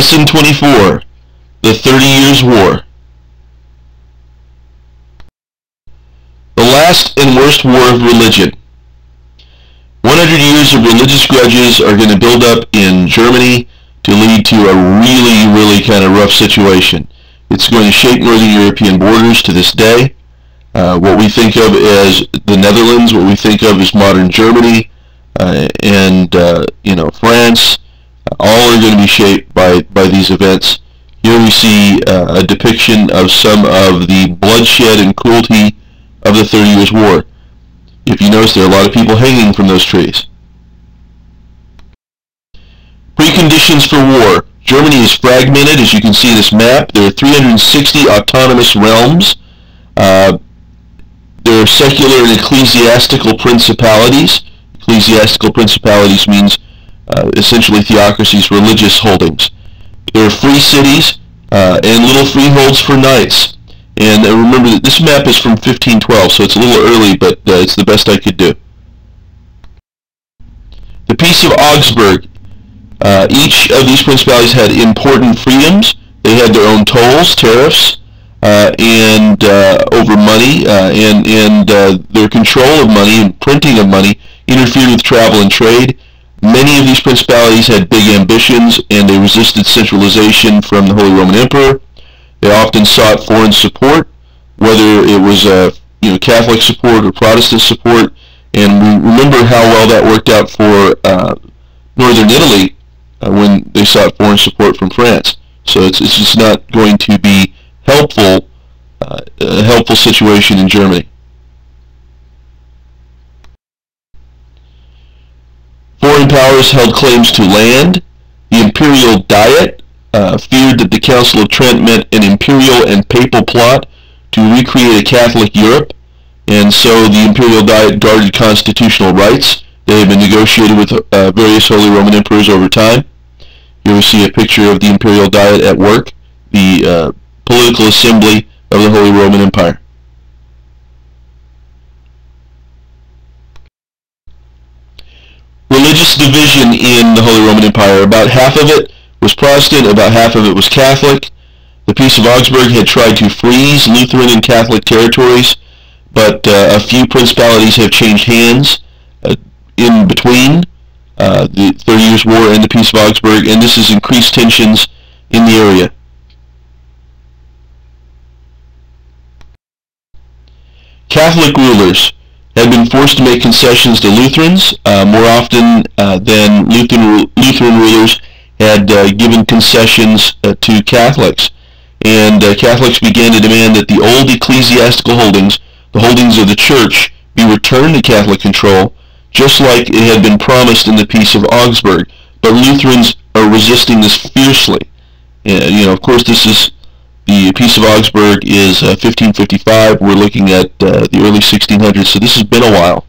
Lesson 24, the 30 Years' War. The last and worst war of religion. 100 years of religious grudges are going to build up in Germany to lead to a really kind of rough situation. It's going to shape Northern European borders to this day. What we think of as the Netherlands, what we think of as modern Germany, and France, all are going to be shaped by these events. Here we see a depiction of some of the bloodshed and cruelty of the 30 Years' War. If you notice, there are a lot of people hanging from those trees. Preconditions for war. Germany is fragmented, as you can see in this map. There are 360 autonomous realms. There are secular and ecclesiastical principalities. Ecclesiastical principalities means essentially theocracies, religious holdings. There are free cities and little freeholds for knights. And remember that this map is from 1512, so it's a little early, but it's the best I could do. The Peace of Augsburg. Each of these principalities had important freedoms. They had their own tolls, tariffs, and over money, and their control of money and printing of money interfered with travel and trade. Many of these principalities had big ambitions, and they resisted centralization from the Holy Roman Emperor. They often sought foreign support, whether it was Catholic support or Protestant support. And we remember how well that worked out for northern Italy when they sought foreign support from France. So it's just not going to be helpful, a helpful situation in Germany. Foreign powers held claims to land. The Imperial Diet feared that the Council of Trent meant an imperial and papal plot to recreate a Catholic Europe, and so the Imperial Diet guarded constitutional rights. They had been negotiated with various Holy Roman Emperors over time. Here we see a picture of the Imperial Diet at work, the political assembly of the Holy Roman Empire. Religious division in the Holy Roman Empire. About half of it was Protestant, about half of it was Catholic. The Peace of Augsburg had tried to freeze Lutheran and Catholic territories, but a few principalities have changed hands in between the 30 Years' War and the Peace of Augsburg, and this has increased tensions in the area. Catholic rulers had been forced to make concessions to Lutherans more often than Lutheran rulers had given concessions to Catholics. And Catholics began to demand that the old ecclesiastical holdings, the holdings of the Church, be returned to Catholic control, just like it had been promised in the Peace of Augsburg. But Lutherans are resisting this fiercely. Of course, the Peace of Augsburg is 1555. We're looking at the early 1600s, so this has been a while.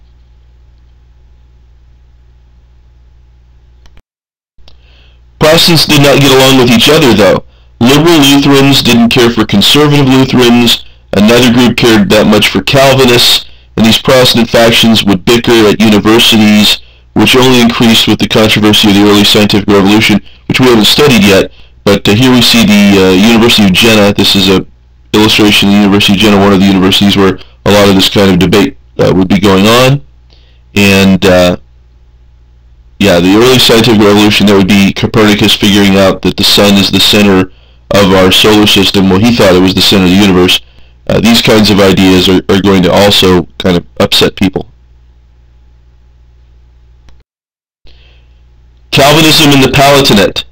Protestants did not get along with each other, though. Liberal Lutherans didn't care for conservative Lutherans. Another group cared that much for Calvinists, and these Protestant factions would bicker at universities, which only increased with the controversy of the early scientific revolution, which we haven't studied yet. But here we see the University of Jena. This is an illustration of the University of Jena, one of the universities where a lot of this kind of debate would be going on. And yeah, the early scientific revolution, there would be Copernicus figuring out that the sun is the center of our solar system. Well, he thought it was the center of the universe. These kinds of ideas are going to also kind of upset people. Calvinism in the Palatinate.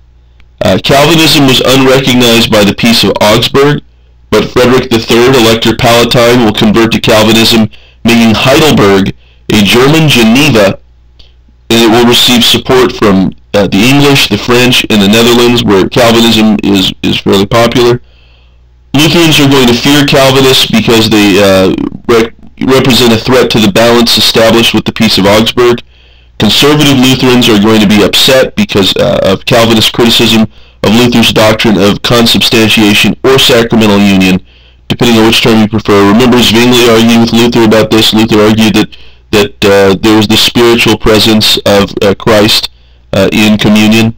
Calvinism was unrecognized by the Peace of Augsburg, but Frederick III, Elector Palatine, will convert to Calvinism, making Heidelberg a German Geneva, and it will receive support from the English, the French, and the Netherlands, where Calvinism is fairly popular. Lutherans are going to fear Calvinists because they represent a threat to the balance established with the Peace of Augsburg. Conservative Lutherans are going to be upset because of Calvinist criticism of Luther's doctrine of consubstantiation or sacramental union, depending on which term you prefer. Remember, Zwingli argued with Luther about this. Luther argued that there was the spiritual presence of Christ in communion.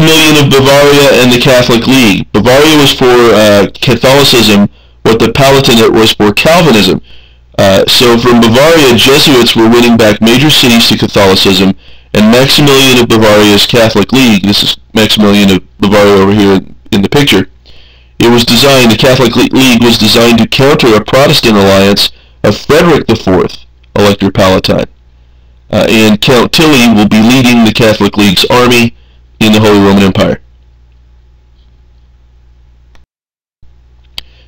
Maximilian of Bavaria and the Catholic League. Bavaria was for Catholicism what the Palatinate was for Calvinism. So from Bavaria, Jesuits were winning back major cities to Catholicism, and Maximilian of Bavaria's Catholic League, this is Maximilian of Bavaria over here in the picture, the Catholic League was designed to counter a Protestant alliance of Frederick IV, Elector Palatine. And Count Tilly will be leading the Catholic League's army in the Holy Roman Empire.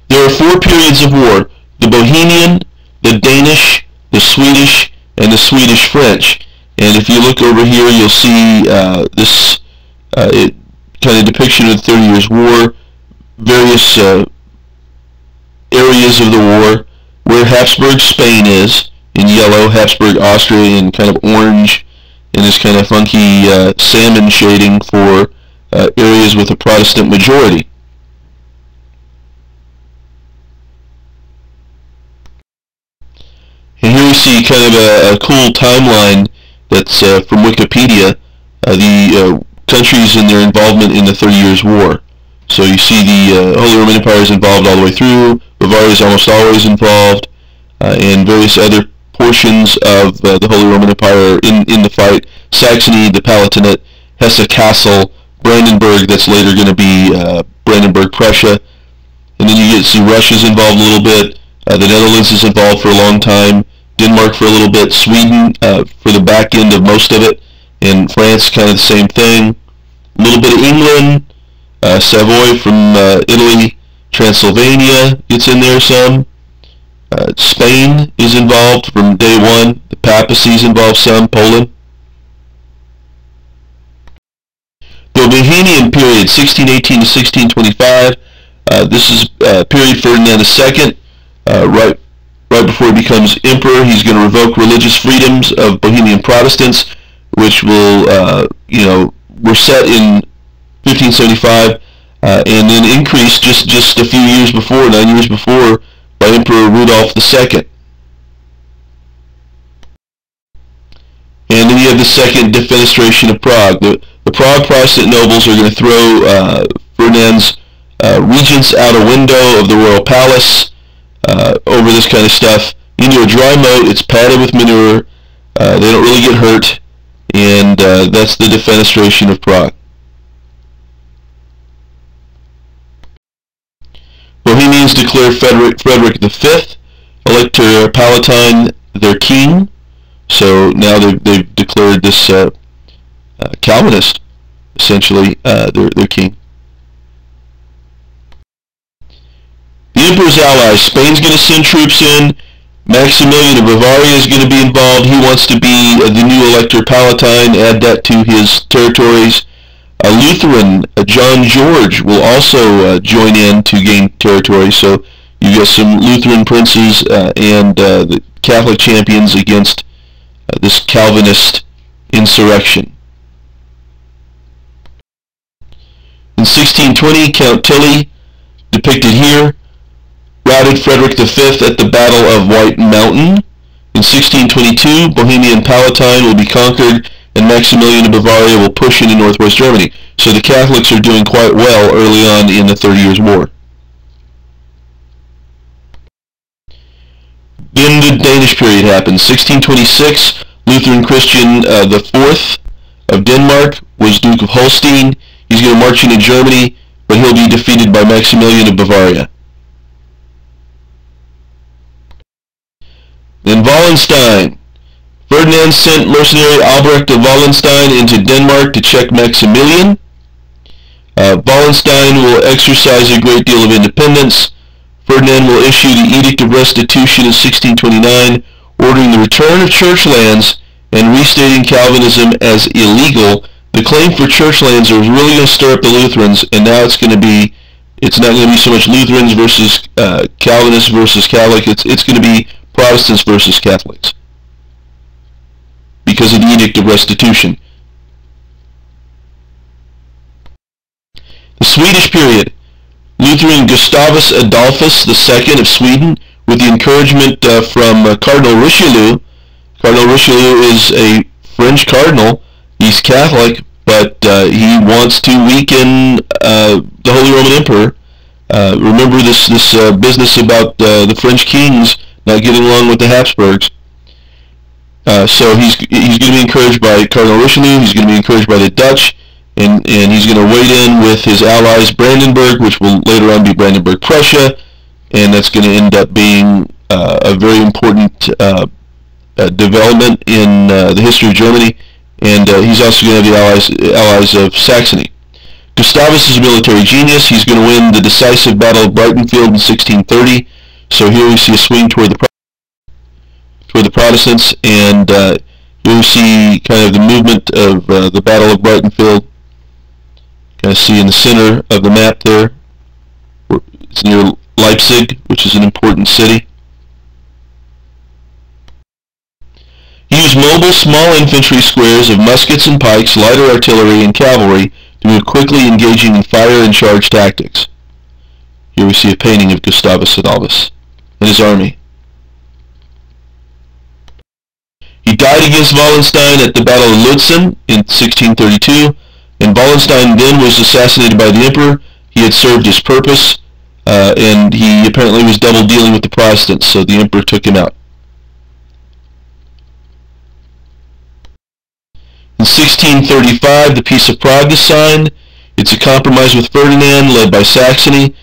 There are 4 periods of war: the Bohemian, the Danish, the Swedish, and the Swedish-French. And if you look over here, you'll see this kind of depiction of the 30 Years' War, various areas of the war, where Habsburg Spain is, in yellow, Habsburg Austria in kind of orange, and this kind of funky salmon shading for areas with a Protestant majority. And here we see kind of a cool timeline that's from Wikipedia, the countries and their involvement in the 30 Years' War. So you see the Holy Roman Empire is involved all the way through, Bavaria is almost always involved, and various other portions of the Holy Roman Empire in the fight. Saxony, the Palatinate, Hesse-Kassel, Brandenburg, that's later going to be Brandenburg, Prussia. And then you get to see Russia's involved a little bit, the Netherlands is involved for a long time, Denmark for a little bit, Sweden for the back end of most of it, and France kind of the same thing. A little bit of England, Savoy from Italy, Transylvania gets in there some. Spain is involved from day one. The papacy is involved some. Poland. The Bohemian Period, 1618 to 1625. This is period Ferdinand II. Right before he becomes emperor, he's going to revoke religious freedoms of Bohemian Protestants, which will, were set in 1575, and then increased just a few years before, 9 years before, by Emperor Rudolf II. And then you have the second Defenestration of Prague. The Prague Protestant nobles are going to throw Ferdinand's regents out a window of the royal palace over this kind of stuff into a dry moat. It's padded with manure. They don't really get hurt, and that's the Defenestration of Prague. Bohemians declare Frederick V, Elector Palatine, their king. So now they've declared this Calvinist, essentially, their king. The Emperor's allies. Spain's going to send troops in. Maximilian of Bavaria is going to be involved. He wants to be the new Elector Palatine, add that to his territories. A Lutheran, John George, will also join in to gain territory. So you get some Lutheran princes and the Catholic champions against this Calvinist insurrection. In 1620, Count Tilly, depicted here, routed Frederick V at the Battle of White Mountain. In 1622, Bohemian Palatine will be conquered, and Maximilian of Bavaria will push into northwest Germany. So the Catholics are doing quite well early on in the 30 Years' War. Then the Danish period happens. 1626, Lutheran Christian IV of Denmark was Duke of Holstein. He's going to march into Germany, but he'll be defeated by Maximilian of Bavaria. Then Wallenstein. Ferdinand sent mercenary Albrecht of Wallenstein into Denmark to check Maximilian. Wallenstein will exercise a great deal of independence. Ferdinand will issue the Edict of Restitution in 1629, ordering the return of church lands and restating Calvinism as illegal. The claim for church lands was really going to stir up the Lutherans, and now it's not going to be so much Lutherans versus Calvinists versus Catholic. It's going to be Protestants versus Catholics, because of the Edict of Restitution. The Swedish period. Lutheran Gustavus Adolphus II of Sweden, with the encouragement from Cardinal Richelieu. Cardinal Richelieu is a French cardinal. He's Catholic, but he wants to weaken the Holy Roman Emperor. Remember this business about the French kings not getting along with the Habsburgs. So he's going to be encouraged by Cardinal Richelieu. He's going to be encouraged by the Dutch, and he's going to wade in with his allies Brandenburg, which will later on be Brandenburg Prussia, and that's going to end up being a very important development in the history of Germany. And he's also going to have the allies of Saxony. Gustavus is a military genius. He's going to win the decisive Battle of Breitenfeld in 1630. So here we see a swing toward the Protestants, and here we see kind of the movement of the Battle of Breitenfeld. Kind of see in the center of the map there. It's near Leipzig, which is an important city. He used mobile small infantry squares of muskets and pikes, lighter artillery, and cavalry to move quickly, engaging in fire and charge tactics. Here we see a painting of Gustavus Adolphus and his army. He died against Wallenstein at the Battle of Lutzen in 1632, and Wallenstein then was assassinated by the emperor. He had served his purpose, and he apparently was double dealing with the Protestants, so the emperor took him out. In 1635, the Peace of Prague is signed. It's a compromise with Ferdinand, led by Saxony,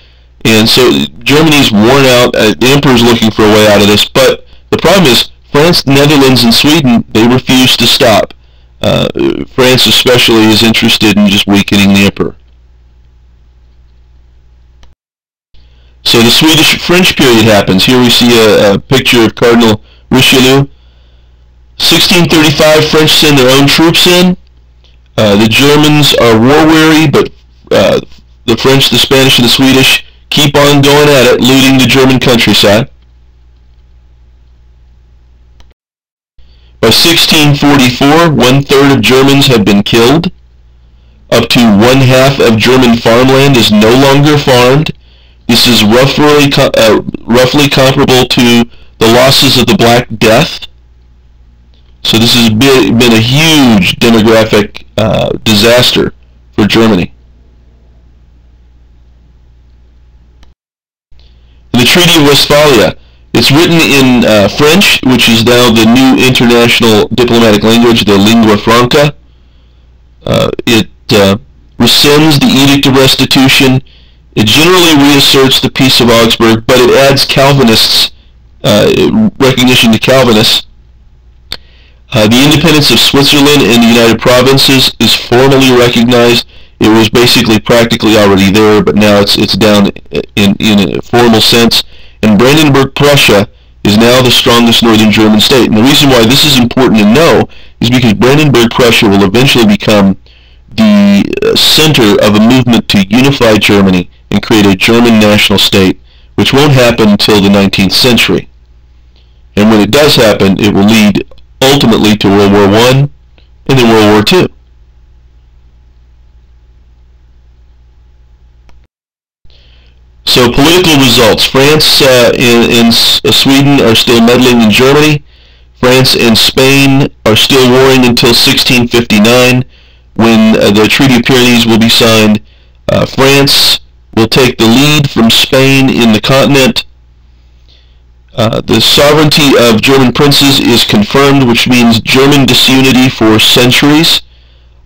and so Germany's worn out. The emperor's looking for a way out of this, but the problem is France, Netherlands, and Sweden, they refuse to stop. France especially is interested in just weakening the emperor. So the Swedish-French period happens. Here we see a picture of Cardinal Richelieu. 1635, French send their own troops in. The Germans are war-weary, but the French, the Spanish, and the Swedish keep on going at it, looting the German countryside. By 1644, 1/3 of Germans have been killed. Up to 1/2 of German farmland is no longer farmed. This is roughly comparable to the losses of the Black Death. So this has been a huge demographic disaster for Germany. The Treaty of Westphalia. It's written in French, which is now the new international diplomatic language, the lingua franca. It rescinds the Edict of Restitution. It generally reasserts the Peace of Augsburg, but it adds Calvinists, recognition to Calvinists. The independence of Switzerland and the United Provinces is formally recognized. It was basically practically already there, but now it's down in a formal sense. And Brandenburg Prussia is now the strongest northern German state. And the reason why this is important to know is because Brandenburg Prussia will eventually become the center of a movement to unify Germany and create a German national state, which won't happen until the 19th century. And when it does happen, it will lead ultimately to World War I and then World War II. So political results. France and Sweden are still meddling in Germany. France and Spain are still warring until 1659, when the Treaty of Pyrenees will be signed. France will take the lead from Spain in the continent. The sovereignty of German princes is confirmed, which means German disunity for centuries.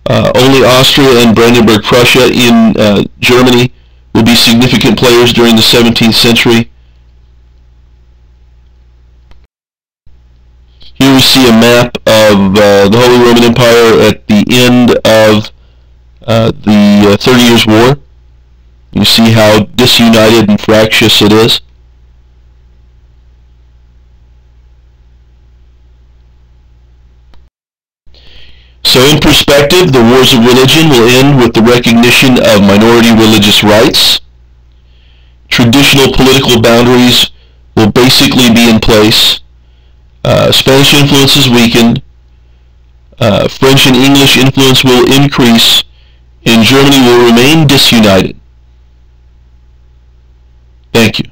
Only Austria and Brandenburg Prussia in Germany will be significant players during the 17th century. Here we see a map of the Holy Roman Empire at the end of the 30 Years' War. You see how disunited and fractious it is. So in perspective, the wars of religion will end with the recognition of minority religious rights. Traditional political boundaries will basically be in place. Spanish influence is weakened. French and English influence will increase, and Germany will remain disunited. Thank you.